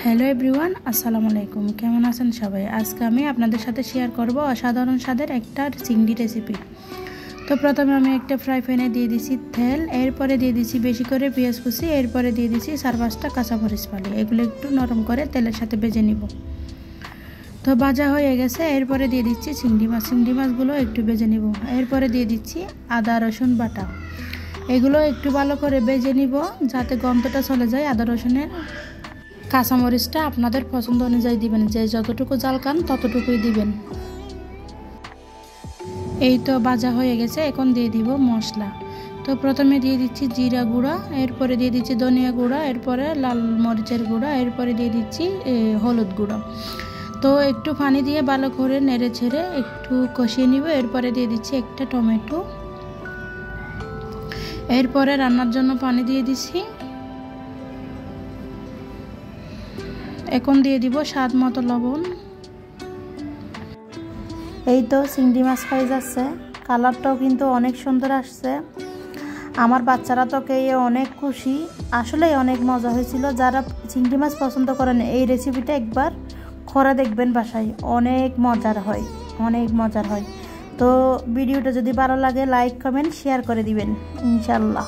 Hello everyone, আসসালামু আলাইকুম। কেমন আছেন সবাই? আজকে আমি আপনাদের সাথে শেয়ার করব অসাধারণ স্বাদের একটা চিংড়ি রেসিপি। তো প্রথমে আমি একটা ফ্রাই প্যানে দিয়ে দিছি তেল, এরপরে দিয়ে দিছি বেশি করে পেঁয়াজ কুচি, এরপরে দিয়ে দিছি 4-5টা কাঁচামরিচ ফালি। এগুলো একটু নরম করে তেলের সাথে ভেজে নিব। তো ভাজা হয়ে গেছে, এরপরে দিয়ে দিচ্ছি চিংড়ি মাছগুলো একটু ভেজে নিব। এরপরে দিয়ে দিচ্ছি আদা রসুন বাটা। এগুলো একটু ভালো করে ভেজে নিব যাতে গন্ধটা চলে যায় আদা রসুনের। কাঁচামরিচটা আপনাদের পছন্দ অনুযায়ী দিবেন, যে যতটুকু ঝাল খান ততটুকুই দিবেন। এই তো ভাজা হয়ে গেছে, এখন দিয়ে দিব মশলা। তো প্রথমে দিয়ে দিচ্ছি জিরা গুঁড়া, এরপরে দিয়ে দিচ্ছি ধনিয়া গুঁড়া, এরপরে লাল মরিচের গুঁড়া, এরপরে দিয়ে দিচ্ছি হলুদ গুঁড়া। তো একটু পানি দিয়ে ভালো করে নেড়ে ছেড়ে একটু কষিয়ে নিব। এরপরে দিয়ে দিচ্ছি একটা টমেটো, এরপরে রান্নার জন্য পানি দিয়ে দিচ্ছি। এখন দিয়ে দিব স্বাদ মতো লবণ। এই তো চিংড়ি মাছ হয়ে যাচ্ছে, কালারটাও কিন্তু অনেক সুন্দর আসছে। আমার বাচ্চারা তো খেয়ে অনেক খুশি, আসলেই অনেক মজা হয়েছিল। যারা চিংড়ি মাছ পছন্দ করেন এই রেসিপিটা একবার করে দেখবেন বাসায়, অনেক মজার হয়। তো ভিডিওটা যদি ভালো লাগে লাইক কমেন্ট শেয়ার করে দিবেন ইনশাল্লাহ।